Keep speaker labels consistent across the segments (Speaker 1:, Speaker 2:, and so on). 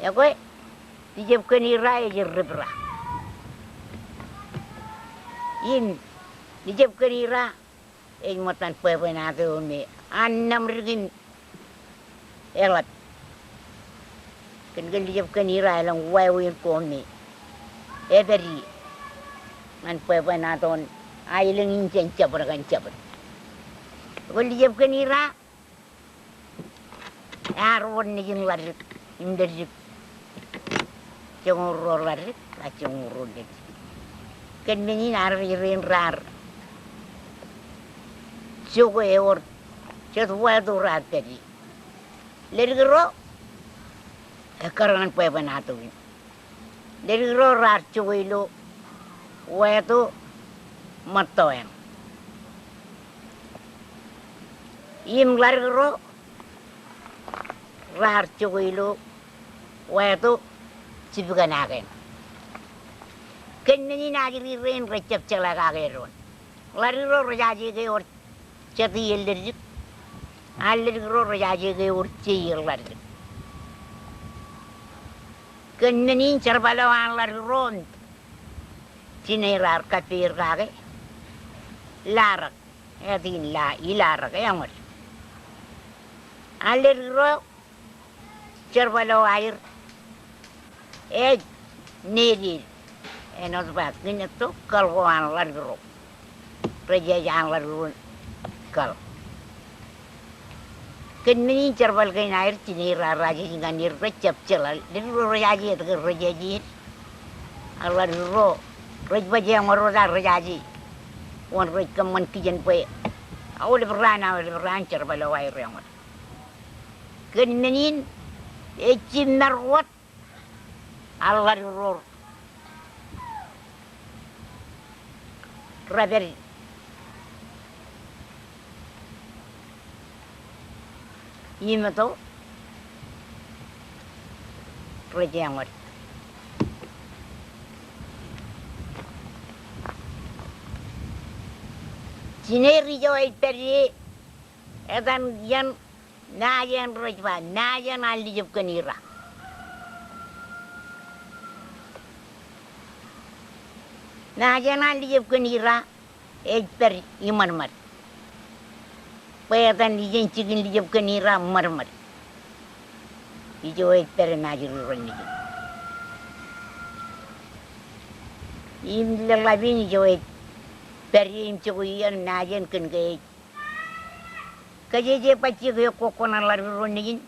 Speaker 1: Ya kowe dijebkeun ira ya jerep. In dijebkeun ira motan pepeuna teh me annam rigin elat. Kan dijebkeun ira lang wawin ko me. Eberi man pepeuna ton ailing incen cabur kan cabur. Kau dijebkeun ira arwon ni jeung larit inderip congoro larit la congoro det ken meni nar rin rar jogo eor cet wadu rat tadi lergro karangan pepan atu lergro rar jogo ilo wadu matoen im lergro rar jogo ilo wadu cipuganaken kenneni nagiri ren recep celakageron lariro rajaji ge or chati yellerjik allergro rajaji ge or chiyerlarjik kenneni cerbalawan larron cinerar kapir kage larak edin la ilarak yamar allergro cerbalaw air nedir enos bak gini tuh kalwan largro rejajang largro kal kenni cerbal kain air cini raja jingan dir recep celal dir rejaji itu rejaji largro rejbaji yang meroda rejaji wan rej keman kijen pe awal beran cerbal air yang mar kenni ecin narwat largro Raber ini tu kerja yang ada. Jineri jauh itu edan yang najan rajwa najan aldi jeb kenira. Najan aldi jeb kenira per iman mar. Payatan dijen cikin dijeb kenira mar. Ijo per najir rani. Im labin ijo per im cukuyan najan ken ke. Kaje paci ke kokonan larurun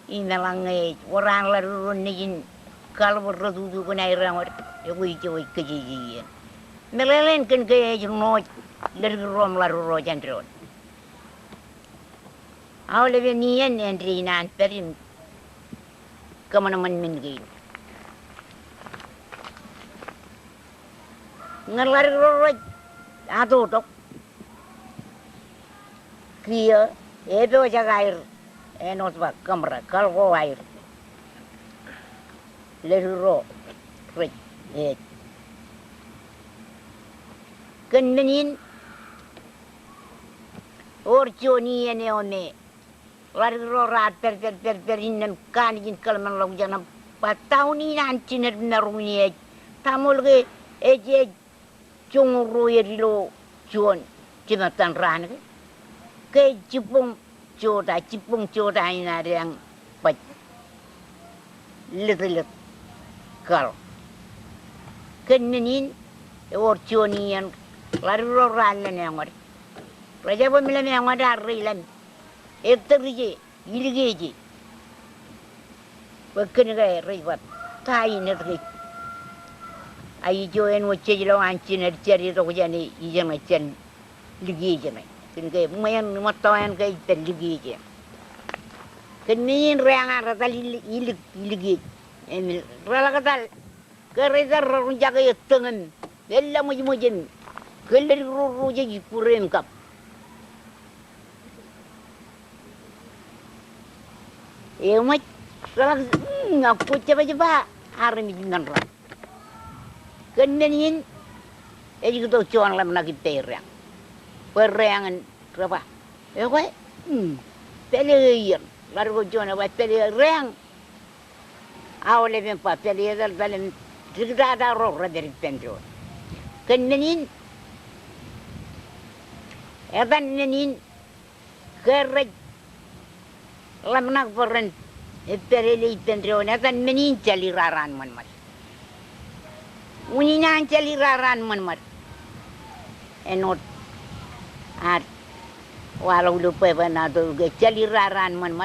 Speaker 1: inalang orang larurun kalau berdudu pun air ramar ijo kaje melelen ken ke no larurun larurojan ron awle be nian endrinan perim kemana-mana mingin ngalaruroj ado tok kia ebe jaga air enos ba kamera kalgo air leruro rej kenmenin orjoni ene one laruro rat per innen kanijin kalman lagu janam patawni nan ciner naruni tamul ge eje cunguru yerilo cuon cimatan ran ke cipung coda ini ada yang pat lit kal kenenin orjoni yang laruro ran yang mar raja pemilan yang ada rilan ekterje ilgeje beken gay ribat tai nerge ai joen wacce lo anciner ceri to jani ijana cen ligeje nay ken gay mayan matoyan gay ten ligeje kenin reanga ratal ilgeje emil ralakatal keredar runjaga yetengen bella mujmujin kelir ruje kurem kap emat salah ngaku coba hari ini nganra kenenin juga tuh cuan lam lagi perang perangan berapa kowe peleyan lalu cuan apa peleyan Awalnya ben papel yedal balen digdada rogra dari pendro. Kenenin edan nenin keraj lamnak boren perele pendro edan menin cali raran man. Uninya cali raran man. Enot at walau lupa bana tu cali raran man.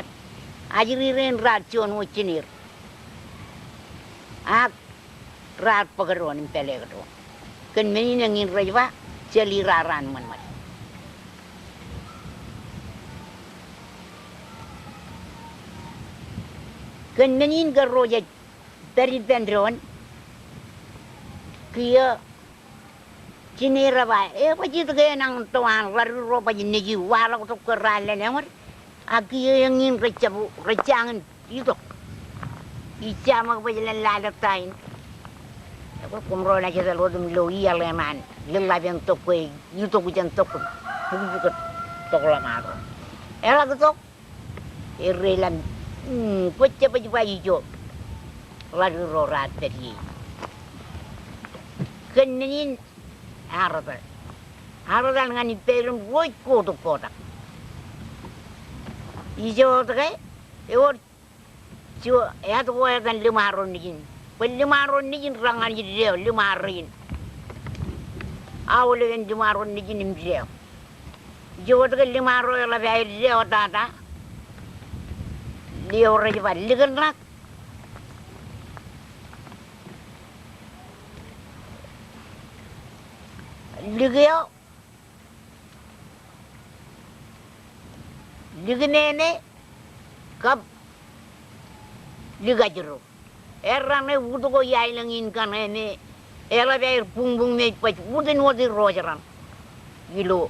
Speaker 1: Ajiriren racun ucinir. Ak rat pagaron pele gato. Kan menin ngin rajwa cali raran man. Kan menin garoja dari pendron kia cinera ba pajit gaya nang tuan laru ro pajit neji wala ko kerale nemar aki yang ngin recangan itu ica mak pajalan lalat tain aku kumro na kita lodum lo iya leman lilla ben tokwe yuto ku jan tok buku ko tok la maro ela ko tok irrelan pecce pecce bayi jo laru ro rat tadi kenin Arada ngani pelum woi koto kota. Ijo tege ewor jo ya to wa kan limaron nigin. Pel limaron nigin rangan jideo limarin. Awle kan limaron nigin imjeo. Jo tege limaro la bay jeo tata. Leo re ba ligernak. Ligyo lignene kap ligajro errane wudugo yailangin kanene ela be pungbung me pach wudin wodi rojaran gilo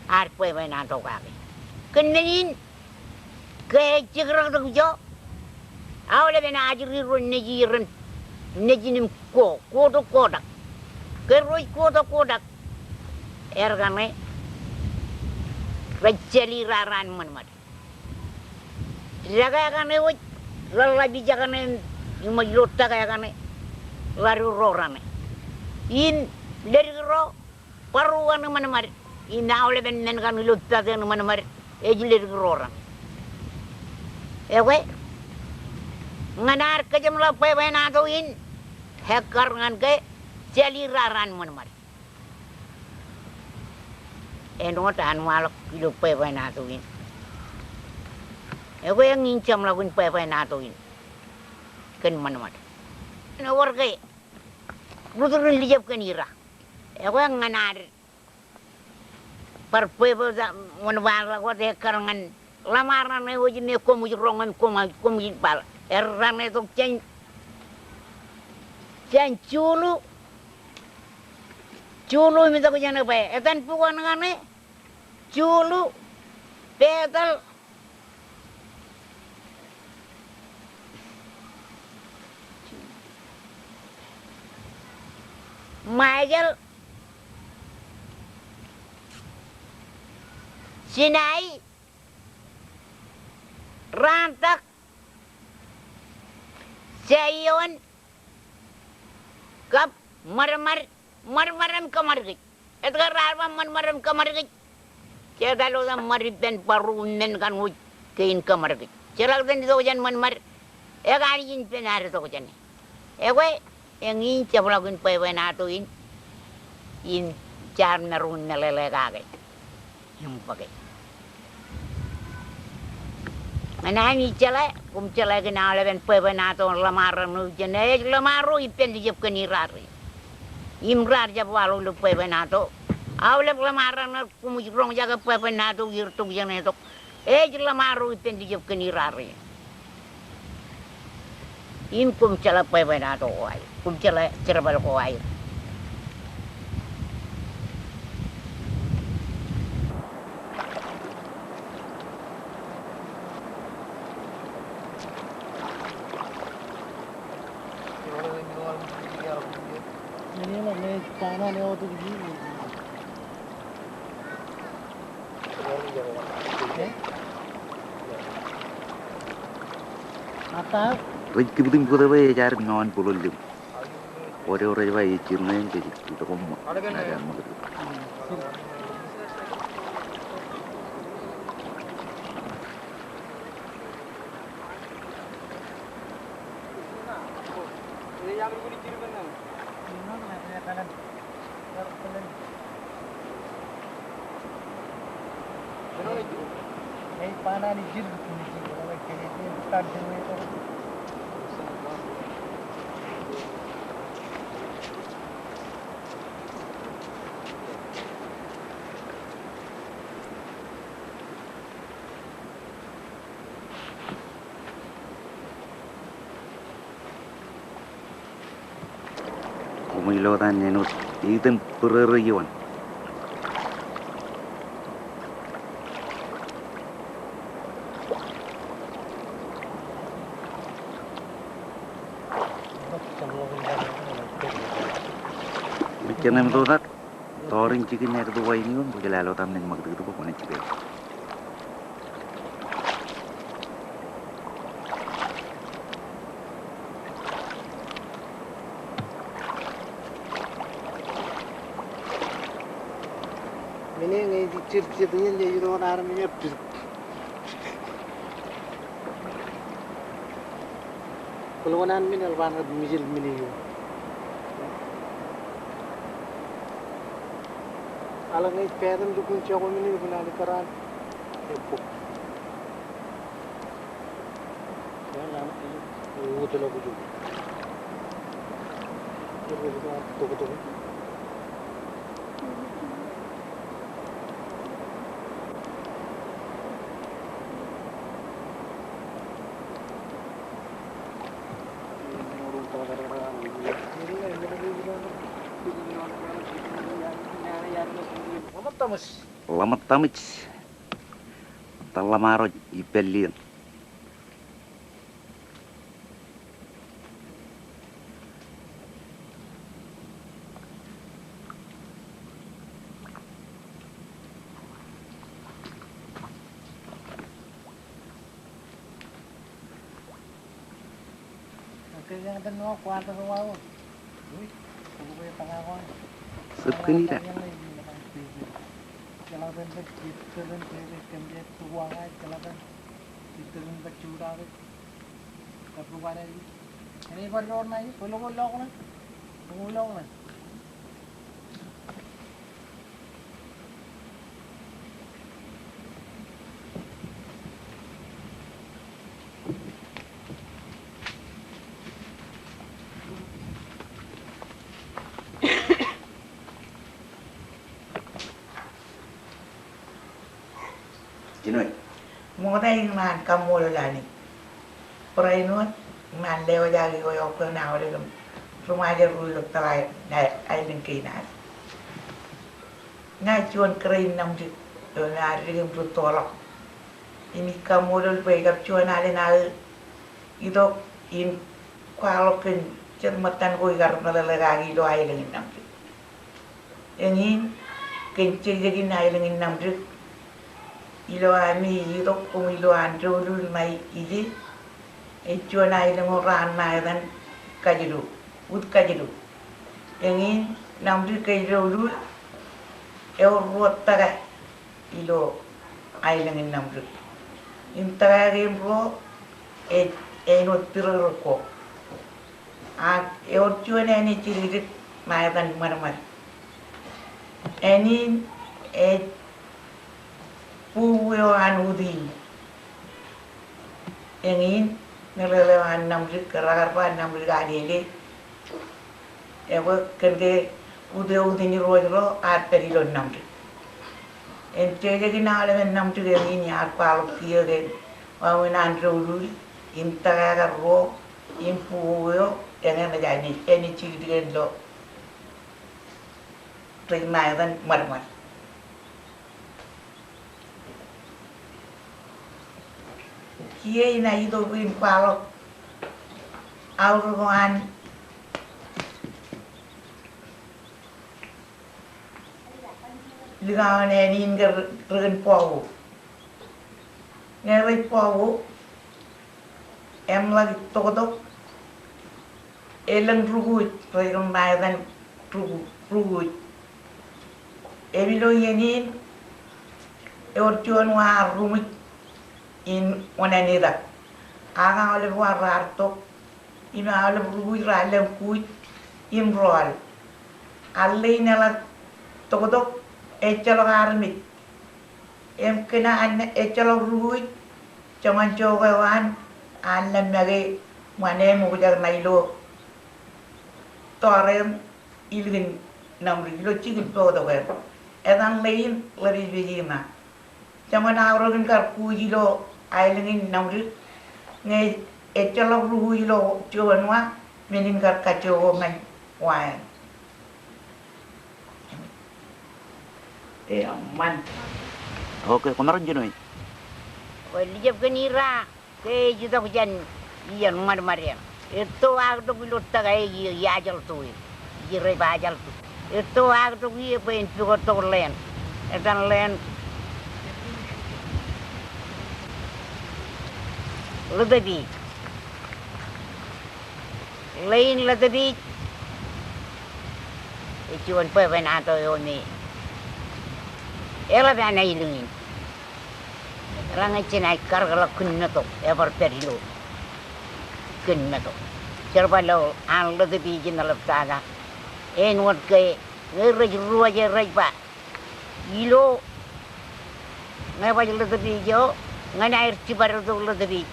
Speaker 1: ar poe na to kake kenin ke cigrang to jo awle be na ajri ro nejiren nejinim ko to kodak ke roi ko kodak ergane rajali raran man jaga kane woi lalla bijakane yuma lotta kaya kane laru rorane in dari ro paruan man in awle ben nen kan lotta den man ejile roran ewe nganar kejam la pe na to in hekar ngan ke jali raran man enot an malak kilo pe na to in ewe yang incam lagun pe na to in ken man no warge butur lijab kan ira ewe nganar par pe mon wala ko de karangan lamaran ne wojine ko mu rongan ko mu bal errane to ceng Culu minta ko jana pa etan pukuan ngane culu petal majal sinai rantak sayon kap marmaram kamar git edgar rarwa marmaram kamar git cedalo da mariden parunen kan wu kein kamar git celak den do jan marmar e gari in penar to jan e we engin ceblagun pe na to in jar narun lele gage yang pakai manani cela kum cela gena leben pe na to lamaran nu jene lamaru ipen dijep kenirari imrar jab walu lu pe benato awle lamaran kumu rong jaga pe benato yirtung jane tok lamaru iten di jab kenirari im kum cala pe benato wai kum cala cerbal ko wai
Speaker 2: Tanah ni waktu begini. Apa?
Speaker 3: Rezeki betul betul bayi cari ngawan pulau lim. Orang-orang bayi cina yang jadi kita kompak. Ada maksud. Umilo tan jenut itu pereriuan. Macam tu tak, touring cikin ni tu wah ini pun boleh lalu tam neng mak tu pun nak cikin.
Speaker 2: Ini ngai ciri-ciri tu yang jadi orang Arab ni apa? Kalau orang ni alban mijil miniu. Alang ngai parent dukun cakap miniu guna lekaran. Epok. Ya nama ini, tu lagu juga. Jadi kita tu.
Speaker 3: Lama tamich, talamaro ipelian.
Speaker 2: Yang ada no kuat tu wow. Ui, bukan tengah kau.
Speaker 3: Sepeni dah.
Speaker 2: Kalau kan kita kan kerja tuang aja, kalau kan kita kan bercurah aja. Tapi bukan ini. Ini berlor naik, kalau log na.
Speaker 3: Jinoi.
Speaker 1: Mulai man kamu lelani. Perainut man lewa jadi kau pernah ada rumah aja dulu terai air dengkinas. Ngai cuan kering nam di nari dengan bertolak. Ini kamu lalu baik cuan ada nari itu in kalau kan cermatan kau karena lelaki itu air dengan nam di. Yang ini kencing jadi air dengan nam di. Iloan ni itu kung iloan dulu mai iji, cuan air orang mai dan kajidu, kajidu. Yang ini nampi kajidu dulu, ruat taga ilo air dengan nampi. Intaga gemro, not piroko. Cuan ini ciri mai dan mana. Ini puuan udi yang ini ngelelewan namri kerarpan namri gadi kerja udi ni roh arteri lo namri ente jadi nale namri yang ini arpal kia ke wawinan roh intaga roh impuyo yang ada ini ciri lo terima dan marmar. Kia ina itu bin palok auruan ligawan ini ngerin pau ngerin pau em lagi toko elang rugut toirong naidan rugut emilo yenin ortuan war rumit in onanira anga ole war artok ima ole rugut ralem kuit imrol alle nela toko echalo armit em kena an echalo rugut jangan jogawan alam mage mane mujar nailo torem ilgin namri lo chigin todo wer edan lein lari bejina jangan awrogin kar kujilo ailingin namri nge echalo ruhilo chuanwa menin kar kacho ngai wae man
Speaker 3: Oke, kemarin jenuh.
Speaker 1: Lijab kenira ke juta hujan iyan mar-marian itu waktu bilut tagai ya ajal tu jire bajal tu itu waktu dia pengen juga tu len edan len ledebi lain ledebi ichuan peven ato yoni ela bana ilungin Rangai cenai kargala kunna to ever perilo kunna to cerbalo an lo de bijin la taga en wat ke ngerej ruaje rejba ilo ngai ba lo de bijo ngana air cibar do lo de bi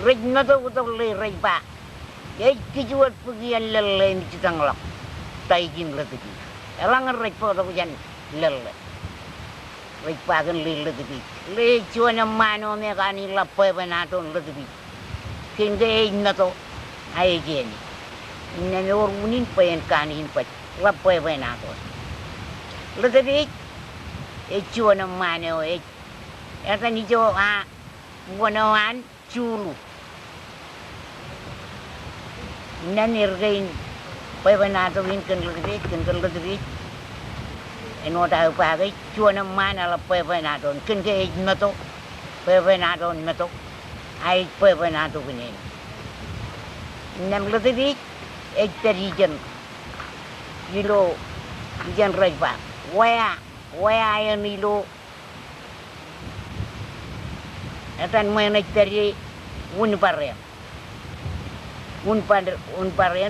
Speaker 1: rejna to le rejba ye kijuat pugian lele ni citangla taigin lo de bi elang rejpo to jan lele Ripagan lila tibi, le cuana mano me kani lapai benaton le tibi, kinde ina to ai jeni, ina me orunin payen kani impat lapai benaton, le tibi, cuana mano eta ni jo a buanawan culu, ina nirgain payen benaton in kan le tibi. Eno tahu pakai cuana mana la pepenadon kenge nato pepenadon nato ai pepenado kene nam letebi ekterijen ilo ijan raipa waya yang ilo etan main ekteri un parya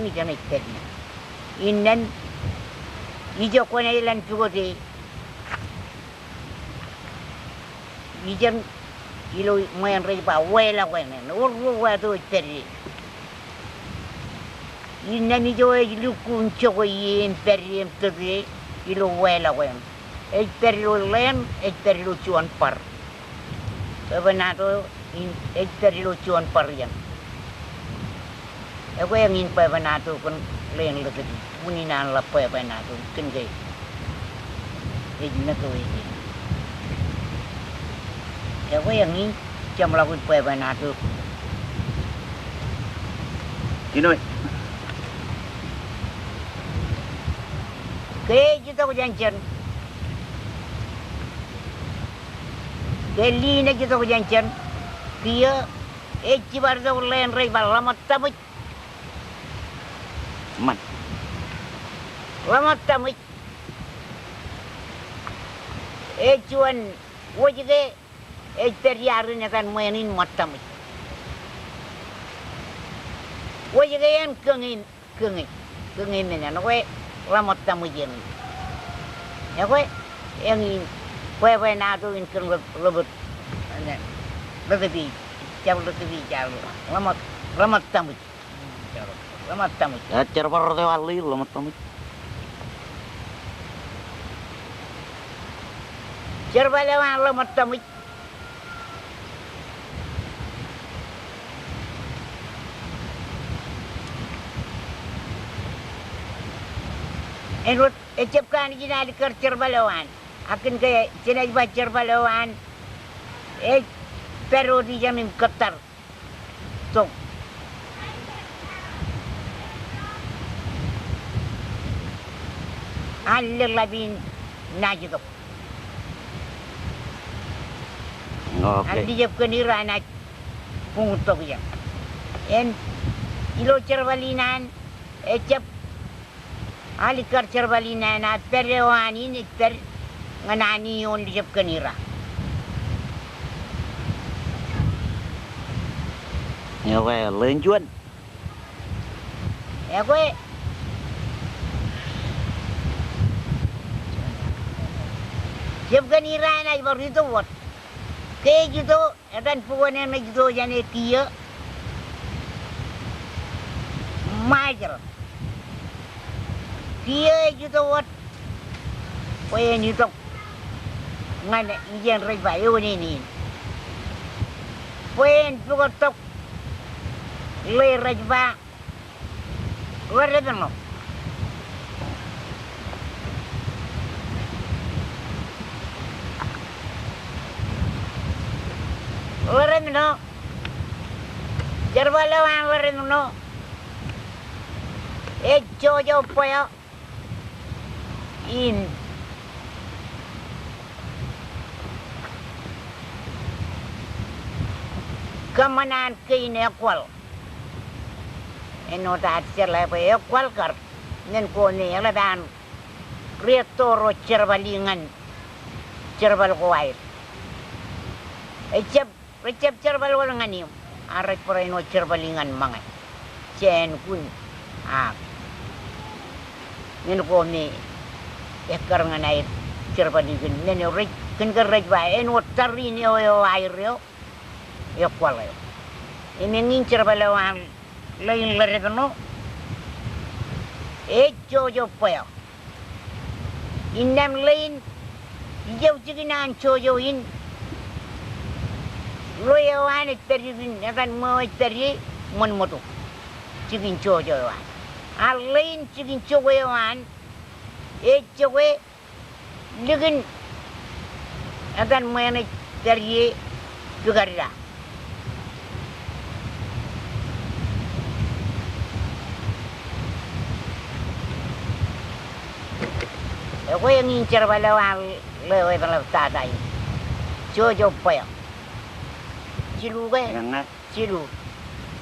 Speaker 1: ijan ekteri inan Ijo kona ilan pugoti ijan ilo mayan ripa wela wena urru watu teri inna ni jo ilu kuncho ko yin peri teri ilo wela wen peri lo len peri lo chuan par benato peri lo chuan par yan aku yang in benato kon len lo teri Muninan la pepenado kenge ejna to ini ya yang ini jam lagu pepenado
Speaker 3: Jenuh.
Speaker 1: ke kita ko janjan ke lina kita ko janjan kia bar do len rei balamat tamut
Speaker 3: Man.
Speaker 1: Lamat tamit. Cuan wajige teryarin akan mainin matamit. Wajige yan kengin ini nawe lamat tamit yan. Ya kue yang ini kue nado in keng lebet lebih jauh lamat tamit. Lamat tamit.
Speaker 3: Ya cerbar de wali lamat tamit.
Speaker 1: Cerbalawan lamat tamit. Enut ecapkan jina dikar cerbalawan. Akan ke jina ba cerbalawan. Pero di jamin ketar. So. Alir labin najitok.
Speaker 3: Oke.
Speaker 1: Andi jab kenira anak pungutok yan. En ilo cervalinan ecap alikar cervalinan at perewanin it per nganani yon lijap kanira.
Speaker 3: Nghe về lên chuôn.
Speaker 1: Ekwe jap kanira na ibar itu wat. Ke gitu edan puwane na gitu jane kia majer. Kia gitu wat. Poe ni tok ngane ijen rei bayo ni. Poe pugot tok le rajba warredno. Warredno jarwalawan warredno jojo poyo in kamanan kain ekwal eno ta cerla pa ekwal kar nen ko ne ala dan retoro cerbalingan cerbal ko air recep cerbal wala ngani arek pora eno cerbalingan mangai cen kun nen ko ne ekar nganai cerbalingan nen rek kan rek ba eno tarri ne o air yo ekwal yo ini ngin cerbalawan lain laredno jojo poyo innam lain jauh jiginan jojo in loyawan terjun akan mau terjun mon moto jigin jojo wan lain jigin jojo wan jojo ligin akan mau terjun juga dah. Ako yung incer balawang lewe balawang tatay. Jojo pa yan. Silu ka
Speaker 3: Yang nga.
Speaker 1: silu.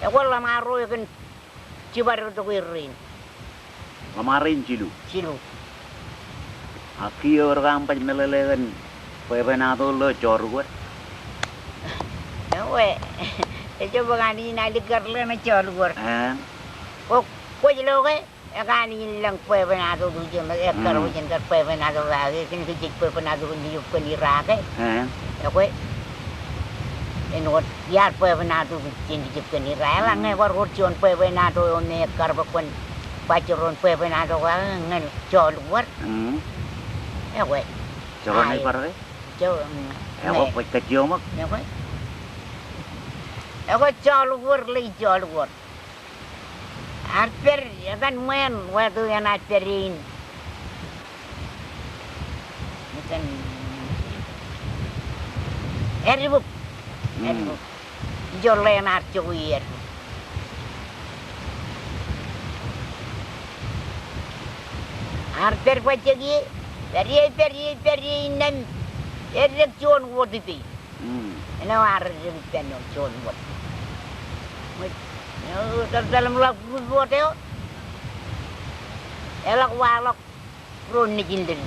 Speaker 1: Ako lamaro yung cibaru to kuirin.
Speaker 3: Kemarin cilu.
Speaker 1: Silu.
Speaker 3: Aki orang pas melelekan. Pepe nato lo cor gue.
Speaker 1: Ewe. Ito ba kani nalikar lang na chalugor.
Speaker 3: Oh,
Speaker 1: Ko jilo ka. Kani lang pepe nato dujo na ekar ujan kar pepe nato lagi. Kini kejik pepe nato niyup ka ni rake. Ako enot yar pepe nato kejik kejik ka ni rake. Lang nga war urjon pepe nato yon ekar bakwan. Pacuron pepe nato ka ngan chalugor. Ako
Speaker 3: coba nih parah. Ako pas kecil mak.
Speaker 1: Ako chalugor lagi chalugor. Arper, kan main waktu yang arperin. Bukan. Eribuk. Jolle yang arcuir. Arper pacagi. Dari nan. Erib cuan wadipi. Ini arib penuh cuan wad. Dalam lagu buat itu, elak walak run jindir.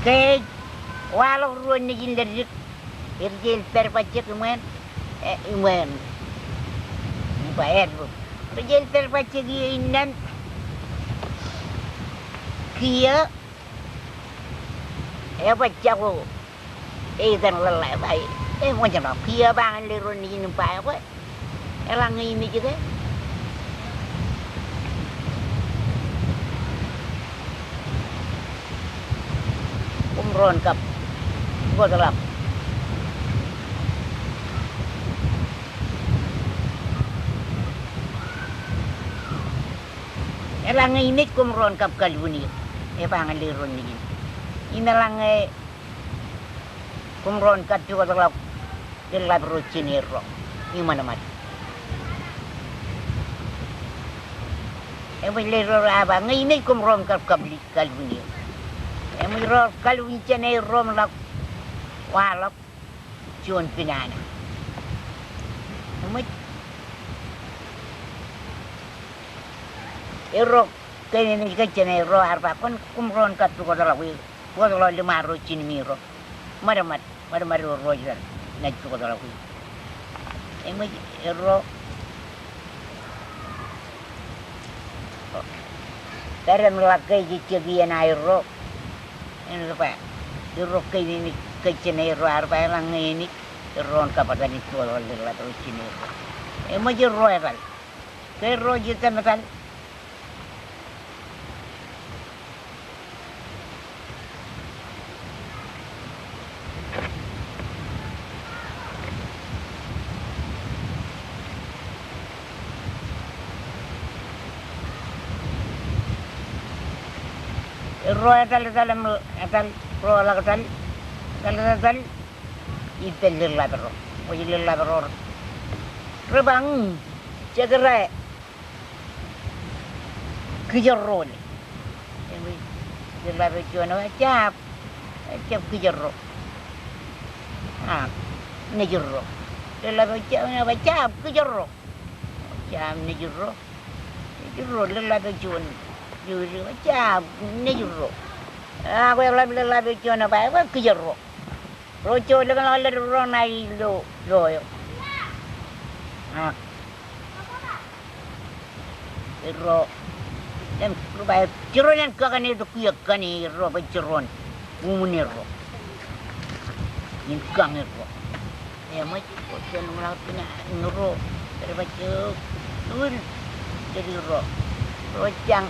Speaker 1: Kek walak run jindir, irjil perpacet iman. Bayar bu. Rejel terbaca dia inan kia baca bu dan lelai baik macam apa kia bangan lerun ini baik apa elang ini juga umron kap gua gelap elang ini kumron kap kalbuni bangan lerun ini inalang kumron kat juga terlap ruciniro Gimana mat? Boleh roh abang ini kumrom kalbuni. Roh kalbuni cene rom lak walak cuan pinana. Roh kaya ni cene roh arba kon kumron katu ko dalawi. Ko dalawi lima roh cini miro. Madamat roh jar. Naju ko dalawi. Roh Taran lakai jicagian air ro, ini apa? Ro kai ini kecina ro arba lang ini ron kapadan itu oleh lah terus ini. Emang ro eral, kai ro jita metal. Roh etal roh etal itu lila bero, wajib lila bero. Rebang cakera kejar roh ni, lila bero cuma cap kejar roh, nejar roh, lila bero cap kejar roh, nejar roh lila bero cuma. Juru macam ni juru. Aku yang lebih cina apa kejar. Rojo dengan lalu orang naik lo yo. Ro dan berbaik jeron yang kakan itu kuyak kani ro berjeron umunir ro. Ingkang ro. Ya macam macam melakukan nuro terbaca nur jadi ro. Rojang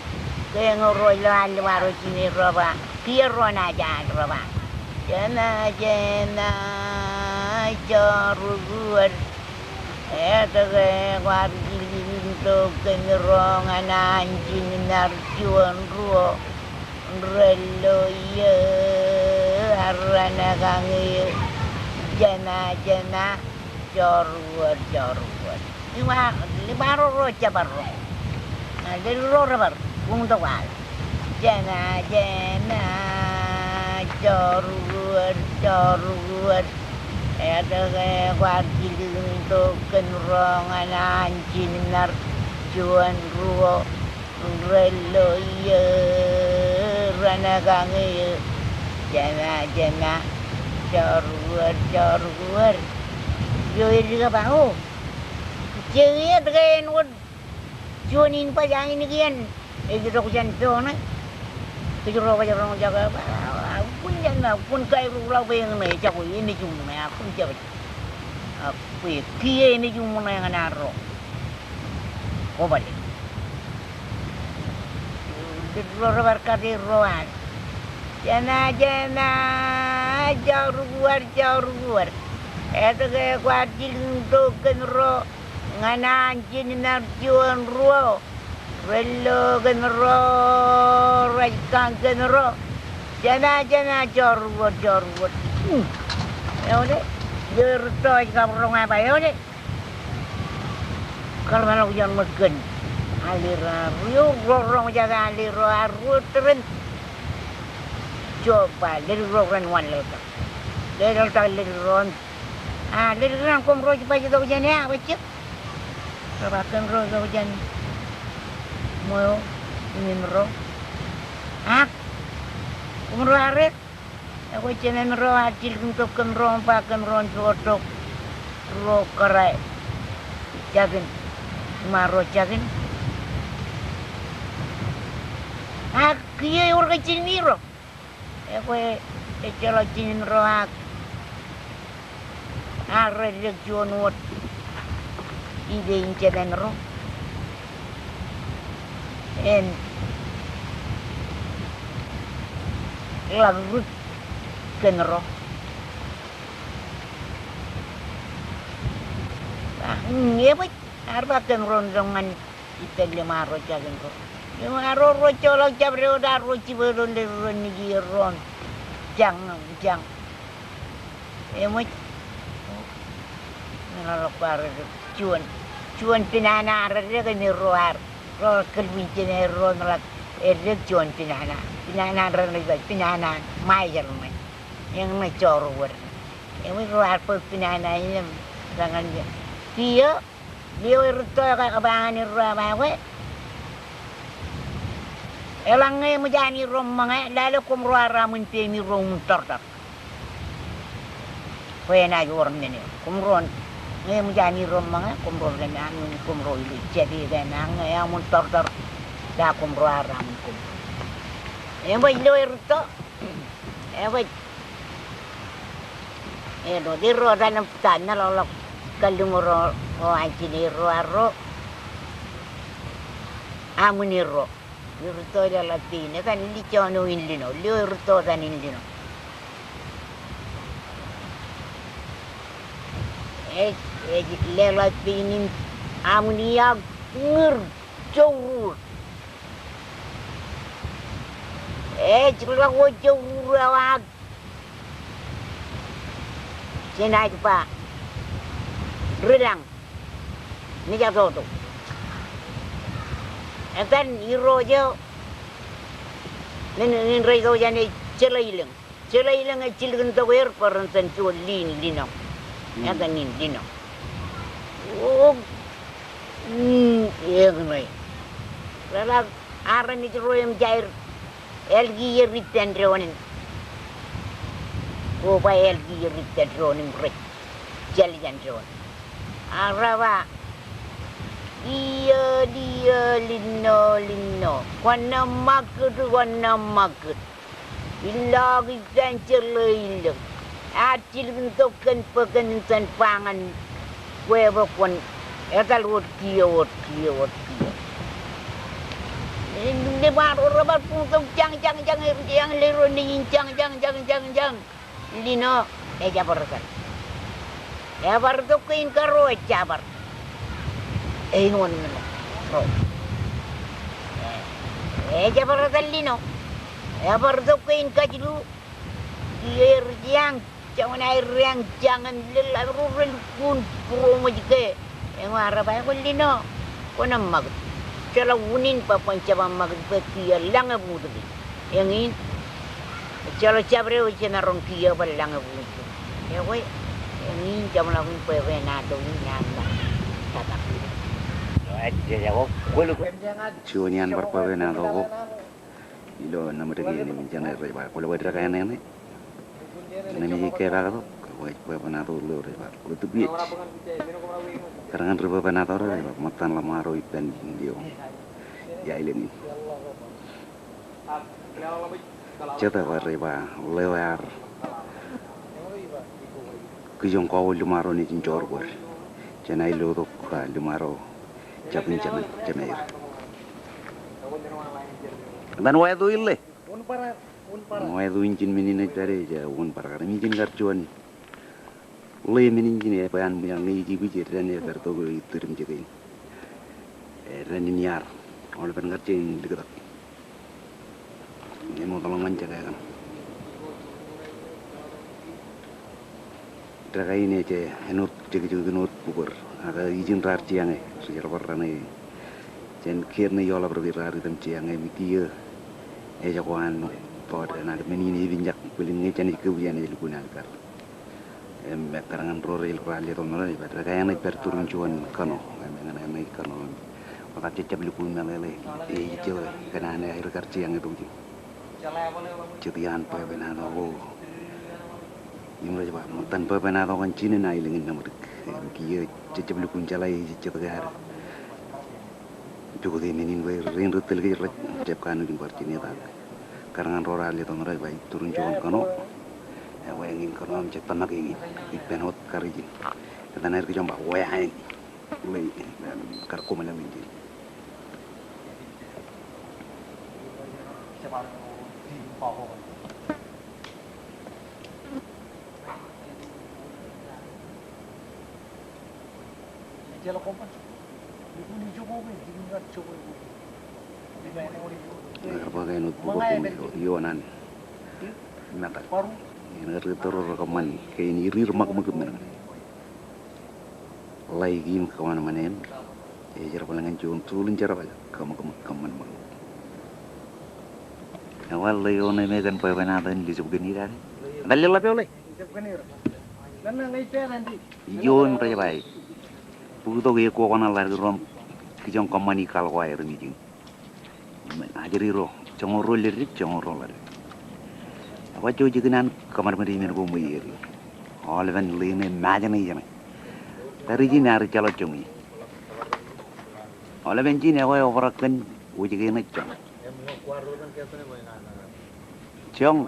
Speaker 1: kaya ngoroy lan waro sini roba kiro na jan roba jana jarugur eta ke wargilin to kenrong anjing narjuan ruo relo ye arana kange jana jarugur lima ro cabaro dari roh rabar untuk wal jana jarugur ada kayak wargil untuk kenrongan anjing narjuan ruo relo ye rana kange jana jarugur yo juga bangu jadi dengan Juanin pa yang ini kian, itu aku jantung na, kejurok jaga, pun kaya rulau yang ni, jago ini cuma aku jaga, aku kia ini cuma yang naro, kau balik, kejurok berkati rohan, jana jarugur, itu kayak kuatil untuk kenro. Ngana anjing narjuan ruo relo genro raikan genro jana jorwot ya udah jerto kamu apa ya udah kalau mana hujan megen alira rio rorong jaga alira arut teren coba dari roran wan lelta dari ron dari ron komro cepat jatuh hujan ya wajib Rakan roh kau hujan, mau ingin roh, kumro aret, aku cenen roh acil untuk kenroh pakan roh jodoh, roh kerai, jagin, maro jagin, kia orang kecil ni roh, aku ecelo cenen roh aret dia jual nuat. Ide incedan ro en lagut kenro ngebe arba kenro dengan ite lima ro jagen ro lima ro colok jabre udah ro ciberon de ro ni ron jang emoi nalapar cuan pinana arre ke ni roar ro kelwin cene ro nalak cuan pinana arre ni pinana mai jarumai yang mai coro wer yang mai roar pe pinana ini dengan dia irto ka kabangan ni roar bawe elangnya mujani romanga lalu kum roar ramun pemi rom tortar Pwena orang ni kumron ngayon mujani romanga kumron kan anu kumro ili jadi kan ngayon mun tortor da kumro aram kum boy lo irto boy do di ro dan tanah lolok kalungro o anjini ro arro amuniro irto ya latine kan li chono inlino lo irto dan inlino lelat pinin amunia jauh cakap aku jauh awak cina itu pak redang ni jatuh tu kan hero je ni raiso jane celailang cilgen tu wer perantan tu linam yang kan dino. Oh, yang ni. Kalau aran itu royam jair, LG return dronin. Oh, by LG return dronin break, jalian dron. Arawa, dia lino. Wana makut. Illa kita celailang. Acil bentukan pekensan pangan kue berkuan etal wot kia ini baru rabat puntung jang lero ni jang lino jabar tu kain karo jabar ngon ro jabar lino jabar tu kain kajilu jangan air yang jangan lelarurun pun promo jike yang arab aku lino kona mag cala unin papan caba mag bekia langa budu yang ini cala cabre uci narong kia balanga budu ya we yang ini jam lagun pewe nado nyanda kata aja ya kok kulu
Speaker 3: cionian berpewe nado kok ilo nama degi ini menjana reba kalau ada kayak nenek ini kira tu, kau penato lu reba, lu tu biar. Karangan reba penato reba, matan lama roi pen dia, ya ini. Cerita reba, lewar. Kujung kau lumaro ni cincor ber, cenai lu tu kah lumaro, capin cenai. Dan wah tu ile. Wah itu injin minin cari aja, para karena injin karcuan, oleh minin injin ya, bayan yang ni jibu dan ya tertogo itu remcekin, dan ini yar, oleh bayan karcin dekat, ini mau tolong mancak kan, terkait ini aja, enut juga pukur, ada izin rarci yang sejarah warna ini, dan kira yola berbirari temci yang mikir, jagoan. Pada nak menini binjak paling ni cani kebuyan jadi guna kar. Karangan rorel rali tu mana ni. Pada kaya nak berturun cuan kano, mengenai naik kano. Maka cecap lukun meleleh. Hijau kena ane air karci yang itu. Cetian pa benado. Yang macam apa? Tanpa benado kan Cina naik lengin nama. Kia cecap lukun calai cecap kar. Juga dia menin ber rindu telgi cecap kanu di parti ni tak. Karangan roral itu mereka baik turun jual kano, ingin kano macam tanak ingin, penhot karijin, kita naik ke jambak, ini, mulai karku malam ini.
Speaker 2: Jalan kompas, ini cukup, ini enggak cukup.
Speaker 3: Berbagai nut buku Yonan, mata. Ini terus rekaman, kayak ini rir mak mana. lagi kemana-mana jar palingan cuman tulun jar apa kamu kaman bang awal lagi orang megan poy penatan di sebuah ni dah dalil lah oleh
Speaker 2: Isip ka niro. Ganun ngay pera hindi.
Speaker 3: ijon raja baik puto ge ko kona lar rom kijong komani kal ko ay rumi jing ajari ro chongoro lirik chongoro lar apa jo jiginan kamar mari men ko muyir all even lene imagine jana tari ji nar chalo chongi all even ji ne ko overakan ujige na chong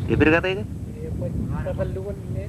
Speaker 3: Ibir kata itu?
Speaker 2: Iya, pag kapaluan ni